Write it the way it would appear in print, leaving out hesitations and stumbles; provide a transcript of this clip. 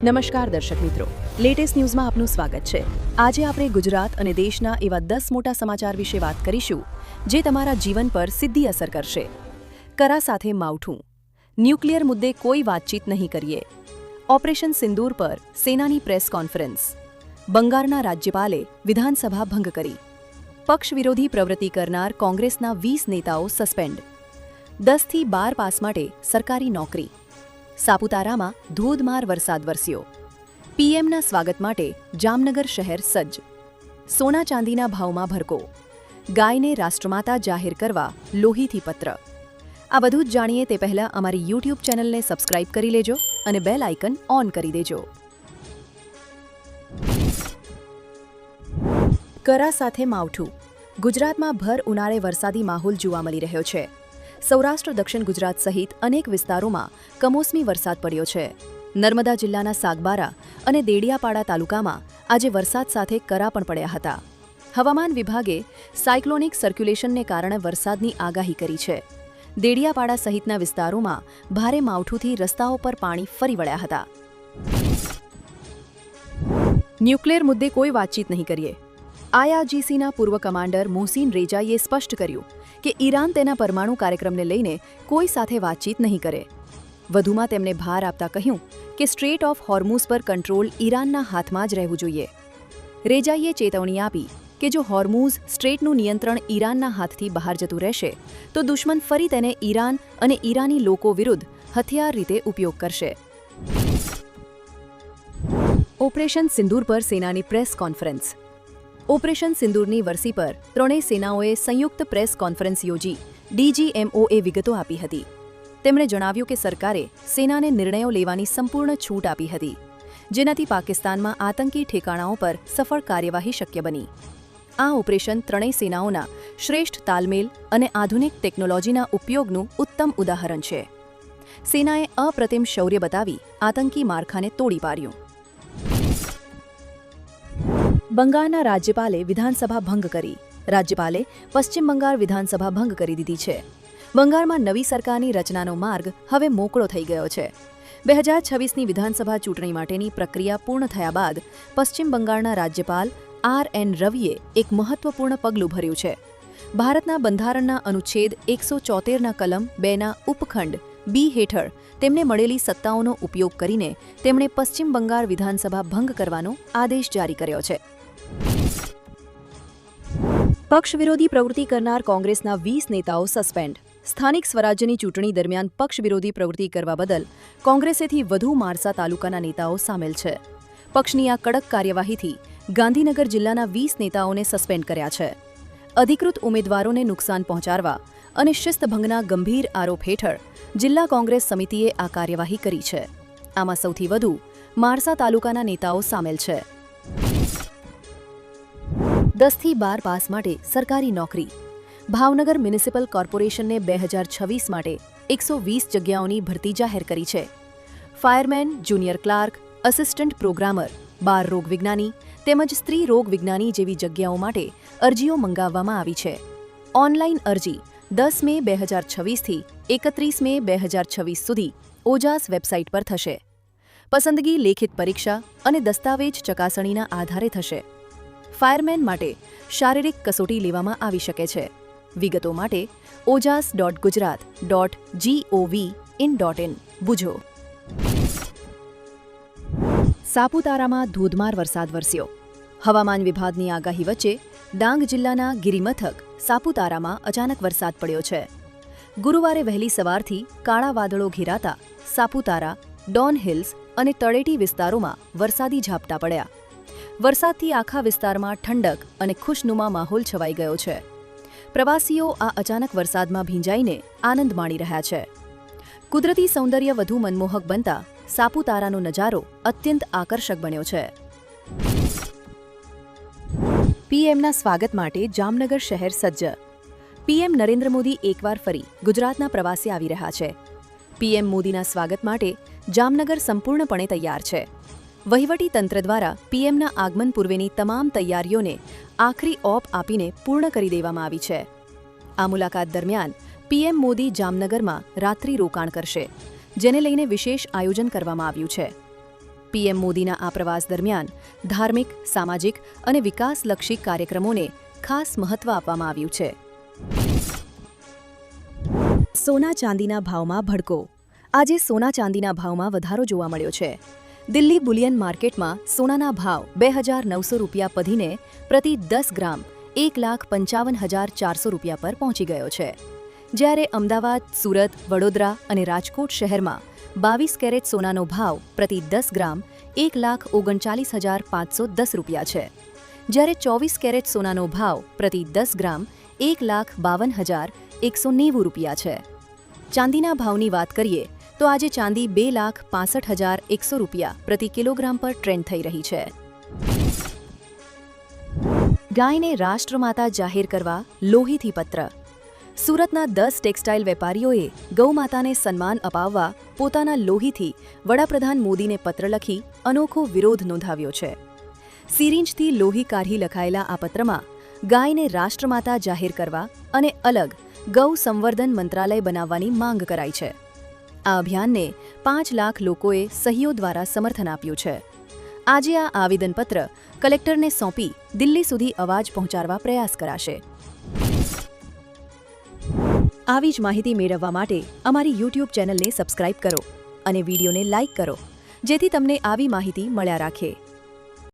નમસ્કાર દર્શક મિત્રો, લેટેસ્ટ ન્યૂઝમાં આપનું સ્વાગત છે। આજે આપણે ગુજરાત અને દેશના એવા 10 મોટા સમાચાર વિશે વાત કરીશું જે તમારા જીવન પર સીધી અસર કરશે। કરા સાથે માવઠું, ન્યુક્લિયર મુદ્દે કોઈ વાતચીત નહીં કરીએ, ઓપરેશન સિંદૂર પર સેનાની પ્રેસ કોન્ફરન્સ, બંગાળના રાજ્યપાલે વિધાનસભા ભંગ કરી, પક્ષ વિરોધી પ્રવૃત્તિ કરનાર કોંગ્રેસના 20 નેતાઓ સસ્પેન્ડ, 10 થી 12 પાસ માટે સરકારી નોકરી, સાપુતારામાં ધોધમાર વરસાદ વરસ્યો, પીએમના સ્વાગત માટે જામનગર શહેર સજ્જ, સોના ચાંદીના ભાવમાં ભરકો, ગાયને રાષ્ટ્રમાતા જાહેર કરવા લોહીથી પત્ર। આ બધું જ જાણીએ તે પહેલાં અમારી યુટ્યુબ ચેનલને સબસ્ક્રાઇબ કરી લેજો અને બેલ આઇકન ઓન કરી દેજો। કરા સાથે માવઠું, ગુજરાતમાં ભર ઉનાળે વરસાદી માહોલ જોવા મળી રહ્યો છે। સૌરાષ્ટ્ર દક્ષિણ ગુજરાત સહિત અનેક વિસ્તારોમાં કમોસમી વરસાદ પડ્યો છે। નર્મદા જિલ્લાના સાગબારા અને દેડિયાપાડા તાલુકામાં આજે વરસાદ સાથે કરા પણ પડ્યા હતા। હવામાન વિભાગે સાયક્લોનિક સર્ક્યુલેશનને કારણે વરસાદની આગાહી કરી છે। દેડિયાપાડા સહિતના વિસ્તારોમાં ભારે માવઠુંથી રસ્તાઓ પર પાણી ફરી વળ્યા હતા। ન્યુક્લિયર મુદ્દે કોઈ વાતચીત નહીં કરીએ, આઈઆરજીસીના પૂર્વ કમાન્ડર મોહસિન રેજાઈએ સ્પષ્ટ કર્યું કે ઈરાન તેના પરમાણુ કાર્યક્રમને લઈને કોઈ સાથે વાતચીત નહીં કરે। વધુમાં તેમણે ભાર આપતા કહ્યું કે સ્ટ્રેટ ઓફ હોર્મુઝ પર કંટ્રોલ ઈરાનના હાથમાં જ રહેવું જોઈએ। રેજાઈએ ચેતવણી આપી કે જો હોર્મુઝ સ્ટ્રેટનું નિયંત્રણ ઈરાનના હાથથી બહાર જતું રહેશે તો દુશ્મન ફરી તેને ઈરાન અને ઈરાની લોકો વિરુદ્ધ હથિયાર રીતે ઉપયોગ કરશે। ઓપરેશન સિંદૂર પર સેનાની પ્રેસ કોન્ફરન્સ, ઓપરેશન સિંદૂરની વરસી પર ત્રણેય સેનાઓએ સંયુક્ત પ્રેસ કોન્ફરન્સ યોજી ડીજીએમઓએ વિગતો આપી હતી। તેમણે જણાવ્યું કે સરકારે સેનાને નિર્ણયો લેવાની સંપૂર્ણ છૂટ આપી હતી, જેનાથી પાકિસ્તાનમાં આતંકી ઠેકાણાઓ પર સફળ કાર્યવાહી શક્ય બની। આ ઓપરેશન ત્રણેય સેનાઓના શ્રેષ્ઠ તાલમેલ અને આધુનિક ટેકનોલોજીના ઉપયોગનું ઉત્તમ ઉદાહરણ છે। સેનાએ અપ્રતિમ શૌર્ય બતાવી આતંકી માળખાને તોડી પાડ્યું। બંગાળના રાજ્યપાલે વિધાનસભા ભંગ કરી, રાજ્યપાલે પશ્ચિમ બંગાળ વિધાનસભા ભંગ કરી દીધી છે। બંગાળમાં નવી સરકારની રચનાનો માર્ગ હવે મોકળો થઈ ગયો છે। 2026ની વિધાનસભા ચૂંટણી માટેની પ્રક્રિયા પૂર્ણ થયા બાદ પશ્ચિમ બંગાળના રાજ્યપાલ આર.એન. રવિએ એક મહત્વપૂર્ણ પગલું ભર્યું છે। ભારતના બંધારણના અનુચ્છેદ 174ના કલમ 2ના ઉપખંડ બી હેઠળ તેમને મળેલી સત્તાઓનો ઉપયોગ કરીને તેમણે પશ્ચિમ બંગાળ વિધાનસભા ભંગ કરવાનો આદેશ જારી કર્યો છે। પક્ષ વિરોધી પ્રવૃત્તિ કરનાર કોંગ્રેસના 20 નેતાઓ સસ્પેન્ડ, સ્થાનિક સ્વરાજ્યની ચૂંટણી દરમિયાન પક્ષ વિરોધી પ્રવૃત્તિ કરવા બદલ કોંગ્રેસેથી વધુ માણસા તાલુકાના નેતાઓ સામેલ છે। પક્ષની આ કડક કાર્યવાહીથી ગાંધીનગર જિલ્લાના 20 નેતાઓને સસ્પેન્ડ કર્યા છે। અધિકૃત ઉમેદવારોને નુકસાન પહોંચાડવા અને શિસ્તભંગના ગંભીર આરોપ હેઠળ જિલ્લા કોંગ્રેસ સમિતિએ આ કાર્યવાહી કરી છે। આમાં સૌથી વધુ માણસા તાલુકાના નેતાઓ સામેલ છે। 10 થી 12 પાસ માટે સરકારી નોકરી, ભાવનગર મ્યુનિસિપલ કોર્પોરેશનને 2026 માટે 120 જગ્યાઓની ભરતી જાહેર કરી છે। Fireman, junior clerk, assistant programmer, બાળ રોગ વિજ્ઞાની તેમજ સ્ત્રી રોગ વિજ્ઞાની જેવી જગ્યાઓ માટે અરજીઓ મંગાવવામાં આવી છે। ઓનલાઈન અરજી 10 મે 2026 થી 31 મે 2026 સુધી ઓજાસ વેબસાઇટ પર થશે। પસંદગી લેખિત પરીક્ષા અને દસ્તાવેજ ચકાસણીના આધારે થશે। ફાયરમેન માટે શારીરિક કસોટી લેવામાં આવી શકે છે। વિગતો માટે ojas.gujarat.gov.in બુજો। સાપુતારામાં ધોધમાર વરસાદ વરસ્યો, હવામાન વિભાગની આગાહી વચ્ચે ડાંગ જિલ્લાના ગિરિમથક સાપુતારામાં અચાનક વરસાદ પડ્યો છે। ગુરુવારે વહેલી સવારથી કાળા વાદળો ઘેરાતા સાપુતારા, ડોન હિલ્સ અને તળેટી વિસ્તારોમાં વરસાદી ઝાપટા પડ્યા। વરસાદથી આખા વિસ્તારમાં ઠંડક અને ખુશનુમા માહોલ છવાઈ ગયો છે। પ્રવાસીઓ આ અચાનક વરસાદમાં ભીંજાઈને આનંદ માણી રહ્યા છે। કુદરતી સૌંદર્ય વધુ મનમોહક બનતા સાપુતારાનો નજારો અત્યંત આકર્ષક બન્યો છે। પીએમના સ્વાગત માટે જામનગર શહેર સજ્જ, પીએમ નરેન્દ્ર મોદી એકવાર ફરી ગુજરાતના પ્રવાસે આવી રહ્યા છે। પીએમ મોદીના સ્વાગત માટે જામનગર સંપૂર્ણપણે તૈયાર છે। વહીવટી તંત્ર દ્વારા પીએમના આગમન પૂર્વેની તમામ તૈયારીઓને આખરી ઓપ આપીને પૂર્ણ કરી દેવામાં આવી છે। આ મુલાકાત દરમિયાન પીએમ મોદી જામનગરમાં રાત્રિ રોકાણ કરશે, જેને લઈને વિશેષ આયોજન કરવામાં આવ્યું છે। પીએમ મોદીના આ પ્રવાસ દરમિયાન ધાર્મિક, સામાજિક અને વિકાસલક્ષી કાર્યક્રમોને ખાસ મહત્વ આપવામાં આવ્યું છે. સોના ચાંદીના ભાવમાં ભડકો. આજે સોના ચાંદીના ભાવમાં વધારો જોવા મળ્યો છે. દિલ્હી બુલિયન માર્કેટમાં સોનાના ભાવ 2,900 રૂપિયા વધીને પ્રતિ 10 ગ્રામ 1,55,400 રૂપિયા પર પહોંચી ગયો છે. જ્યારે અમદાવાદ, સુરત, વડોદરા અને રાજકોટ શહેરમાં 22 કેરેટ સોનાનો ભાવ પ્રતિ 10 ગ્રામ 1,39,510 રૂપિયા છે. જ્યારે 24 કેરેટ સોનાનો ભાવ પ્રતિ 10 ગ્રામ 1,52,190 રૂપિયા છે. ચાંદીના ભાવની વાત કરીએ તો આજે ચાંદી 2,65,100 રૂપિયા પ્રતિ કિલોગ્રામ પર ટ્રેન્ડ થઈ રહી છે. ગાયને રાષ્ટ્રમાતા જાહેર કરવા લોહીથી પત્ર. સુરતના 10 ટેક્સટાઇલ વેપારીઓએ ગૌમાતાને સન્માન અપાવવા પોતાના લોહીથી વડાપ્રધાન મોદીને પત્ર લખી અનોખો વિરોધ નોંધાવ્યો છે. સિરિંજથી લોહી કાઢી લખાયેલા આ પત્રમાં ગાયને રાષ્ટ્રમાતા જાહેર કરવા અને અલગ ગૌ સંવર્ધન મંત્રાલય બનાવવાની માંગ કરાઈ છે. આ અભિયાનને 5 લાખ લોકોએ સહીઓ દ્વારા સમર્થન આપ્યું છે. આજે આ આવેદનપત્ર કલેક્ટરને સોંપી દિલ્હી સુધી અવાજ પહોંચાડવા પ્રયાસ કરાશે. આવી જ માહિતી મેળવવા માટે અમારી YouTube ચેનલને સબસ્ક્રાઇબ કરો અને વિડીયોને લાઇક કરો, જેથી તમને આવી માહિતી મળ્યા રાખે.